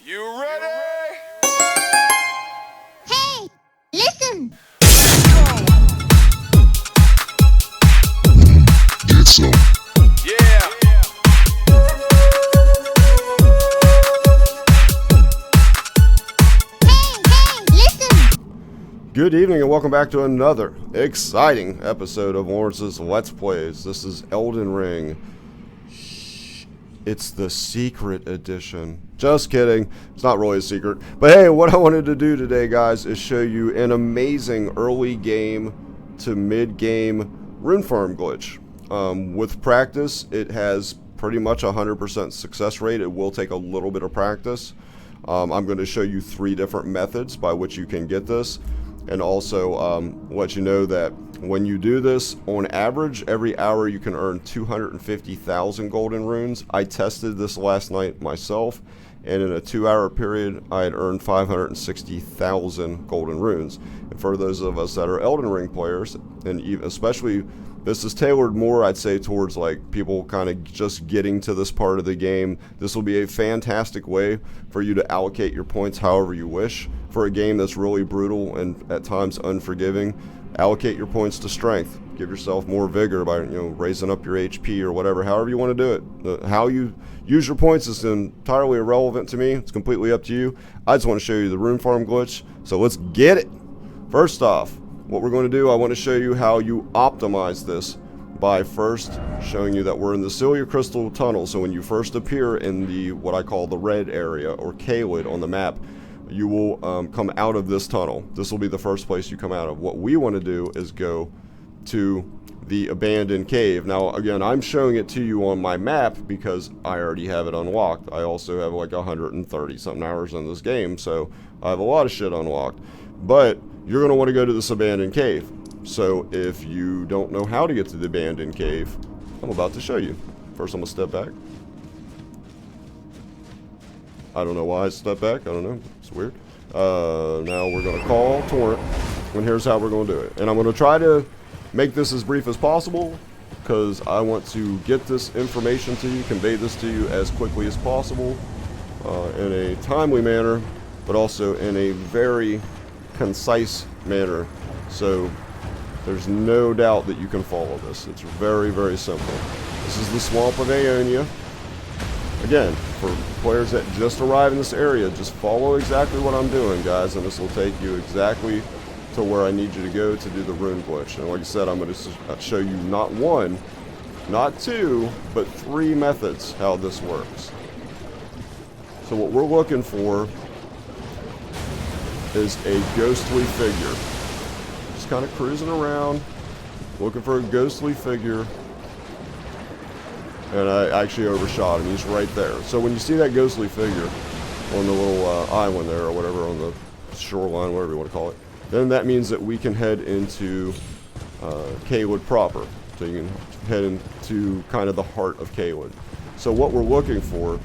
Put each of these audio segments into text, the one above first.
You ready? Hey, listen! Get some. Yeah. Hey, listen! Good evening and welcome back to another exciting episode of Lawrence's Let's Plays. This is Elden Ring. It's the secret edition. Just kidding. It's not really a secret. But hey, what I wanted to do today, guys, is show you an amazing early game to mid-game rune farm glitch. With practice, it has pretty much 100% success rate. It will take a little bit of practice. I'm going to show you 3 different methods by which you can get this. And also let you know that when you do this, on average, every hour you can earn 250,000 golden runes. I tested this last night myself, and in a 2-hour period, I had earned 560,000 golden runes. And for those of us that are Elden Ring players, and even especially, this is tailored more, I'd say, towards like people kind of just getting to this part of the game. This will be a fantastic way for you to allocate your points however you wish. For a game that's really brutal and at times unforgiving, allocate your points to strength. Give yourself more vigor by raising up your HP or whatever, however you want to do it. How you use your points is entirely irrelevant to me. It's completely up to you. I just want to show you the rune farm glitch. So let's get it. First off, what we're going to do, I want to show you how you optimize this by first showing you that we're in the Cilia Crystal Tunnel. So when you first appear in the what I call the red area or Caelid on the map, you will come out of this tunnel. This will be the first place you come out of. What we want to do is go to the abandoned cave. Now again, I'm showing it to you on my map because I already have it unlocked. I also have like 130 something hours in this game, so I have a lot of shit unlocked. But you're going to want to go to this abandoned cave. So if you don't know how to get to the abandoned cave, I'm about to show you. First I'm going to step back. I don't know why I stepped back. I don't know. It's weird. Now we're going to call Torrent, and here's how we're going to do it. And I'm going to try to make this as brief as possible because I want to get this information to you, convey this to you as quickly as possible in a timely manner, but also in a very concise manner. So there's no doubt that you can follow this. It's very, very simple. This is the Swamp of Aeonia. Again, for players that just arrive in this area, just follow exactly what I'm doing, guys, and this will take you exactly to where I need you to go to do the rune glitch. And like I said, I'm going to show you not 1, not 2, but 3 methods how this works. So what we're looking for is a ghostly figure. Just kind of cruising around, looking for a ghostly figure. And I actually overshot him. He's right there. So when you see that ghostly figure on the little island there or whatever, on the shoreline, whatever you want to call it, then that means that we can head into Caelid proper. So you can head into kind of the heart of Caelid. So what we're looking for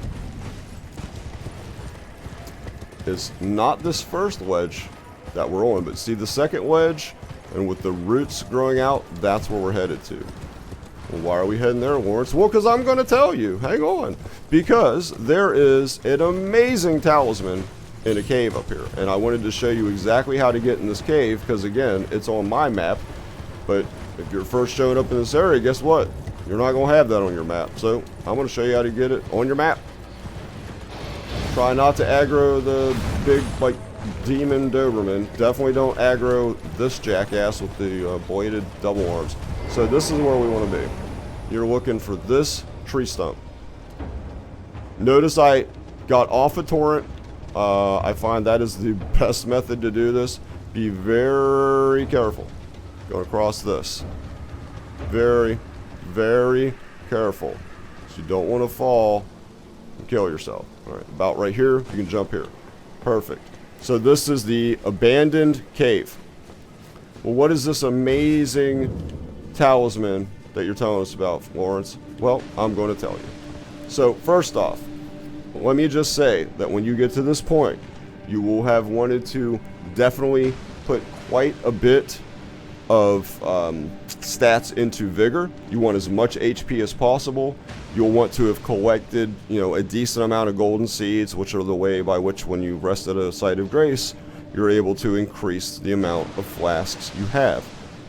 is not this first ledge that we're on, but see the second ledge, and with the roots growing out, that's where we're headed to. Well, why are we heading there, Lawrence? Well, because I'm going to tell you. Hang on. Because there is an amazing talisman in a cave up here. And I wanted to show you exactly how to get in this cave, because again, it's on my map. But if you're first showing up in this area, guess what? You're not going to have that on your map. So I'm going to show you how to get it on your map. Try not to aggro the big, like, demon Doberman. Definitely don't aggro this jackass with the bladed double arms. So this is where we want to be. You're looking for this tree stump. Notice I got off a torrent. I find that is the best method to do this. Be very careful going across this. Very, very careful. So you don't want to fall and kill yourself. All right, about right here, you can jump here. Perfect. So this is the abandoned cave. Well, what is this amazing talisman that you're telling us about, Lawrence? Well, I'm going to tell you. So first off, let me just say that when you get to this point, you will have wanted to definitely put quite a bit of stats into vigor. You want as much HP as possible. you'll want to have collected, a decent amount of golden seeds, which are the way by which when you rest at a site of grace, you're able to increase the amount of flasks you have.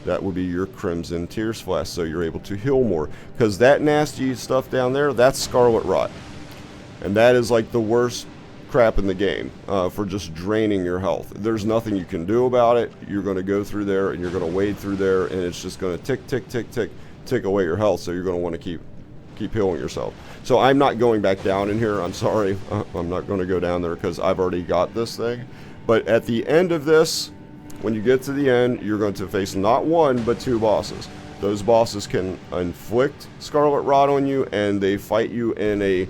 That would be your Crimson Tears flask, so you're able to heal more. Because that nasty stuff down there, that's Scarlet Rot. And that is like the worst crap in the game for just draining your health. There's nothing you can do about it. You're going to go through there and you're going to wade through there, and it's just going to tick away your health, so you're going to want to keep healing yourself. So I'm not going back down in here. I'm sorry. I'm not going to go down there because I've already got this thing. But at the end of this, when you get to the end, you're going to face not one, but 2 bosses. Those bosses can inflict Scarlet Rot on you, and they fight you in a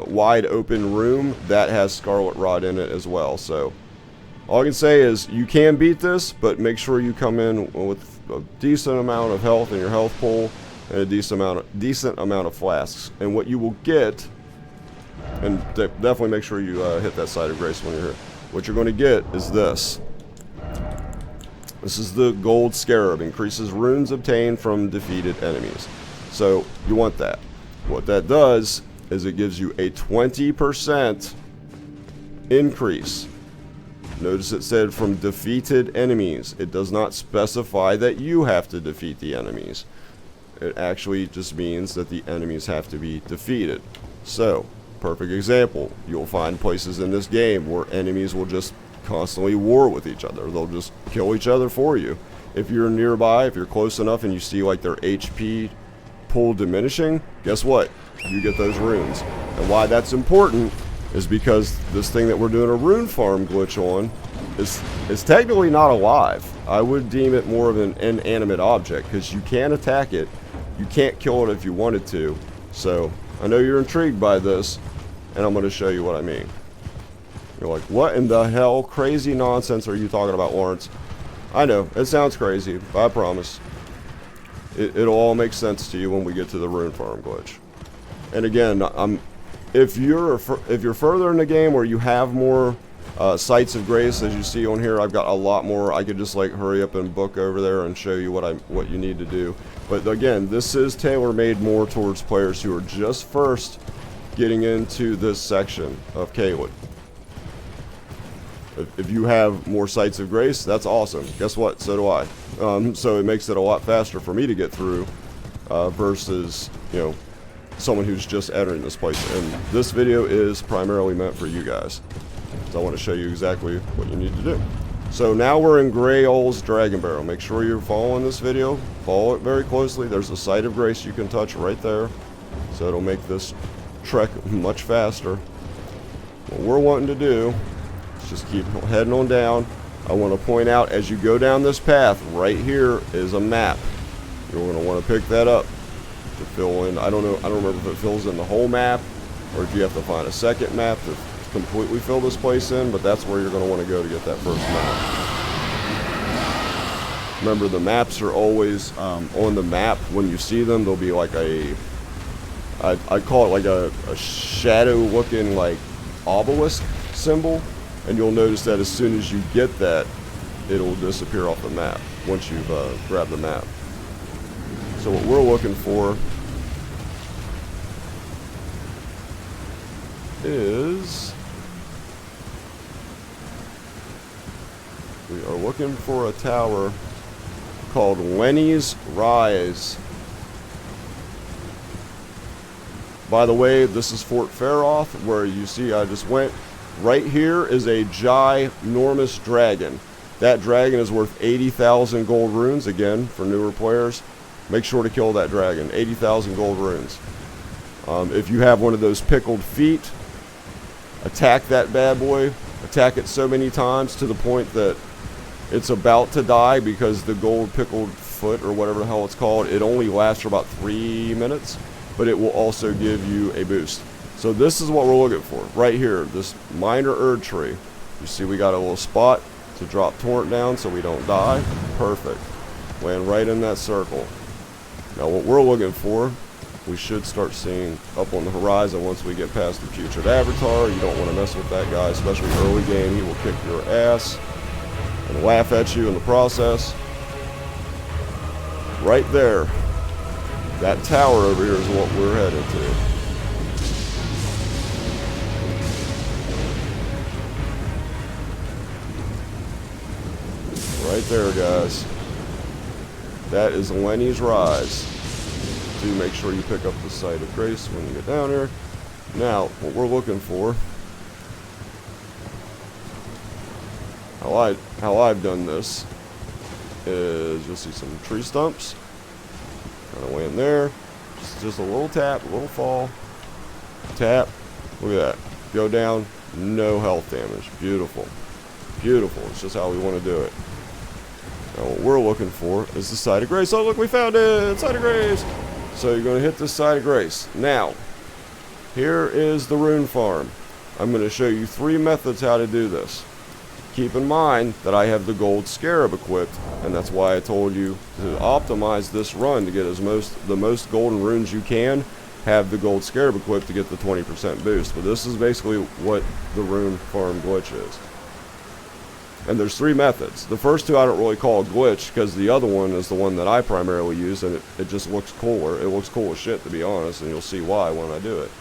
wide open room that has Scarlet Rot in it as well. So all I can say is you can beat this, but make sure you come in with a decent amount of health in your health pool and a decent amount of flasks. And what you will get, and definitely make sure you hit that site of grace when you're here. What you're going to get is this. This is the Gold Scarab. Increases runes obtained from defeated enemies. So you want that. What that does is it gives you a 20% increase. Notice it said from defeated enemies. It does not specify that you have to defeat the enemies. It actually just means that the enemies have to be defeated. So, perfect example. You'll find places in this game where enemies will just constantly war with each other. They'll just kill each other for you. If you're nearby, if you're close enough and you see like their HP pool diminishing, guess what? You get those runes. And why that's important is because this thing that we're doing a rune farm glitch on is technically not alive. I would deem it more of an inanimate object because you can attack it. You can't kill it if you wanted to. So I know you're intrigued by this, and I'm going to show you what I mean. You're like, what in the hell crazy nonsense are you talking about, Lawrence? I know, it sounds crazy, but I promise. It'll all make sense to you when we get to the rune farm glitch. And again, if you're further in the game where you have more sites of grace, as you see on here, I've got a lot more. I could just like hurry up and book over there and show you what you need to do. But again, this is tailor-made more towards players who are just first getting into this section of Caelid. If you have more sites of grace, that's awesome. Guess what? So do I. So it makes it a lot faster for me to get through versus, someone who's just entering this place. And this video is primarily meant for you guys. So I want to show you exactly what you need to do. So now we're in Greyol's Dragon Barrel. Make sure you're following this video. Follow it very closely. There's a site of grace you can touch right there. So it'll make this trek much faster. What we're wanting to do, just keep heading on down. I want to point out as you go down this path, right here is a map. You're going to want to pick that up to fill in. I don't remember if it fills in the whole map or if you have to find a second map to completely fill this place in, but that's where you're going to want to go to get that first map. Remember, the maps are always on the map. When you see them, there'll be like I call it like a shadow looking like obelisk symbol. And you'll notice that as soon as you get that, it'll disappear off the map once you've grabbed the map. So what we're looking for is we are looking for a tower called Lenny's Rise. By the way, this is Fort Faroth, where you see I just went. Right here is a ginormous dragon. That dragon is worth 80,000 gold runes. Again, for newer players, make sure to kill that dragon. 80,000 gold runes. If you have one of those pickled feet, attack that bad boy. Attack it so many times to the point that it's about to die, because the gold pickled foot, or whatever the hell it's called, it only lasts for about 3 minutes, but it will also give you a boost. So this is what we're looking for, right here, this minor Erd tree. You see we got a little spot to drop torrent down so we don't die. Perfect. Land right in that circle. Now what we're looking for, we should start seeing up on the horizon once we get past the putrid avatar. You don't want to mess with that guy, especially early game. He will kick your ass and laugh at you in the process. Right there That tower over here is what we're headed to. Right there, guys. That is Lenny's Rise. Do make sure you pick up the Site of Grace when you get down here. Now, what we're looking for, how I've done this, is you'll see some tree stumps. Kind of way in there. Just a little tap, a little fall. Tap. Look at that. Go down. No health damage. Beautiful. Beautiful. It's just how we want to do it. Now what we're looking for is the Site of Grace. Oh, look, we found it! Site of Grace! So you're going to hit the Site of Grace. Now, here is the rune farm. I'm going to show you 3 methods how to do this. Keep in mind that I have the Gold Scarab equipped, and that's why I told you to optimize this run to get the most golden runes you can. Have the Gold Scarab equipped to get the 20% boost. But this is basically what the rune farm glitch is. And there's 3 methods. The first 2 I don't really call a glitch, because the other one is the one that I primarily use, and it just looks cooler. It looks cool as shit, to be honest, and you'll see why when I do it.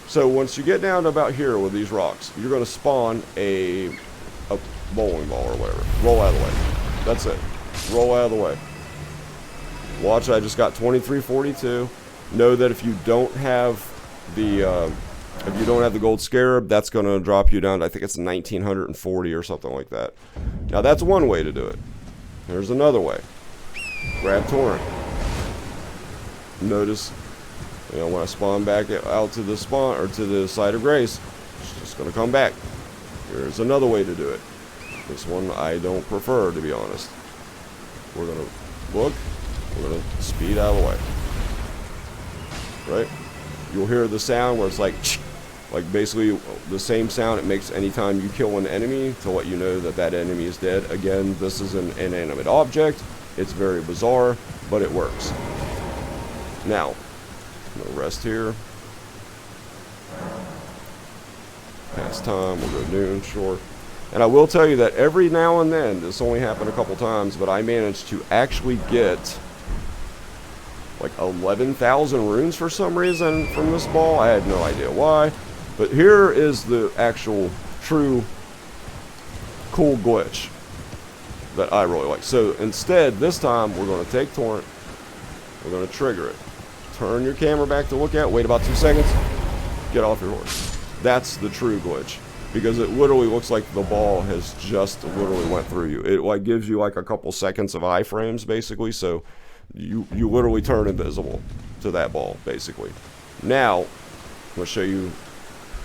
So once you get down to about here with these rocks, you're going to spawn a bowling ball or whatever. Roll out of the way. That's it. Roll out of the way. Watch, I just got 2342. Know that if you don't have the Gold Scarab, that's going to drop you down to, I think it's 1940 or something like that. Now that's one way to do it. There's another way. Grab Torrent. Notice, when I spawn back out to the spawn or to the Site of Grace, it's just going to come back. Here's another way to do it. This one I don't prefer, to be honest. We're going to look. We're going to speed out of the way. Right? You'll hear the sound where it's like basically the same sound it makes anytime you kill an enemy to let you know that that enemy is dead. Again, this is an inanimate object. It's very bizarre, but it works. Now, I'm going to rest here. Past time, we'll go noon, sure. And I will tell you that every now and then, this only happened a couple times, but I managed to actually get like 11,000 runes for some reason from this ball. I had no idea why. But here is the actual true cool glitch that I really like. So instead, this time, we're going to take Torrent. We're going to trigger it. Turn your camera back to look at. Wait about 2 seconds. Get off your horse. That's the true glitch. Because it literally looks like the ball has just literally went through you. It like gives you like a couple seconds of iframes basically. So you literally turn invisible to that ball basically. Now, I'm going to show you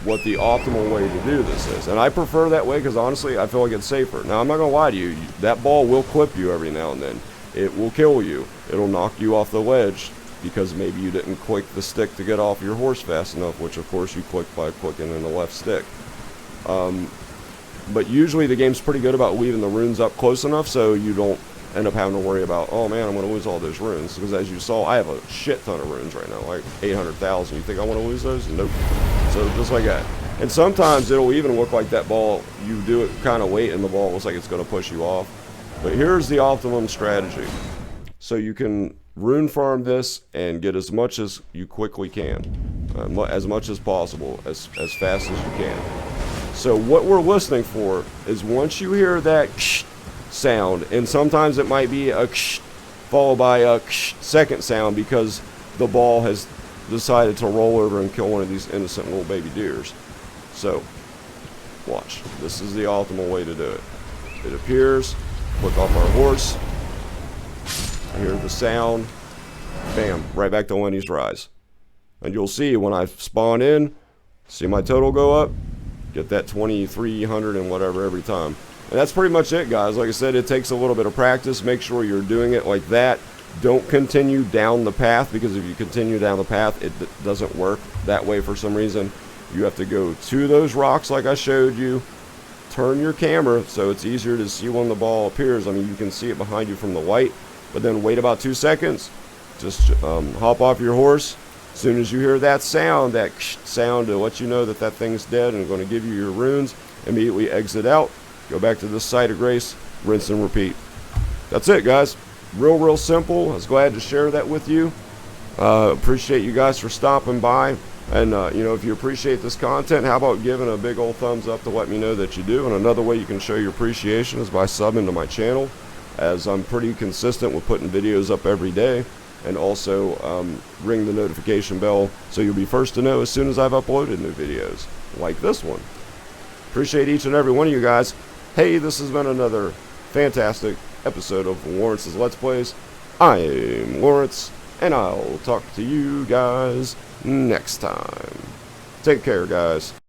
what the optimal way to do this is. And I prefer that way because honestly, I feel like it's safer. Now, I'm not going to lie to you. That ball will clip you every now and then. It will kill you. It'll knock you off the ledge because maybe you didn't click the stick to get off your horse fast enough, which of course you click by clicking in the left stick. But usually the game's pretty good about leaving the runes up close enough so you don't end up having to worry about, oh man, I'm going to lose all those runes. Because as you saw, I have a shit ton of runes right now, like 800,000. You think I want to lose those? Nope. So just like that. And sometimes it'll even look like that ball, you do it kind of late and the ball looks like it's going to push you off. But here's the optimum strategy. So you can rune farm this and get as much as you quickly can. As much as possible, as fast as you can. So what we're listening for is once you hear that sound, and sometimes it might be a followed by a second sound because the ball has decided to roll over and kill one of these innocent little baby deers. So, watch. This is the optimal way to do it. It appears, click off our horse, hear the sound, bam, right back to Lenny's Rise. And you'll see when I spawn in, see my total go up, get that 2,300 and whatever every time. And that's pretty much it, guys. Like I said, it takes a little bit of practice. Make sure you're doing it like that. Don't continue down the path, because if you continue down the path, it doesn't work that way for some reason. You have to go to those rocks like I showed you. Turn your camera so it's easier to see when the ball appears. I mean, you can see it behind you from the light, but then wait about 2 seconds. Just hop off your horse. As soon as you hear that sound to let you know that that thing's dead and going to give you your runes, immediately exit out. Go back to the Site of Grace, rinse and repeat. That's it, guys. Real simple. I was glad to share that with you. Appreciate you guys for stopping by. And, you know, if you appreciate this content, how about giving a big old thumbs up to let me know that you do. And another way you can show your appreciation is by subbing to my channel, as I'm pretty consistent with putting videos up every day. And also ring the notification bell so you'll be first to know as soon as I've uploaded new videos, like this one. Appreciate each and every one of you guys. Hey, this has been another fantastic episode of Lawrence's Let's Plays. I'm Lawrence, and I'll talk to you guys next time. Take care, guys.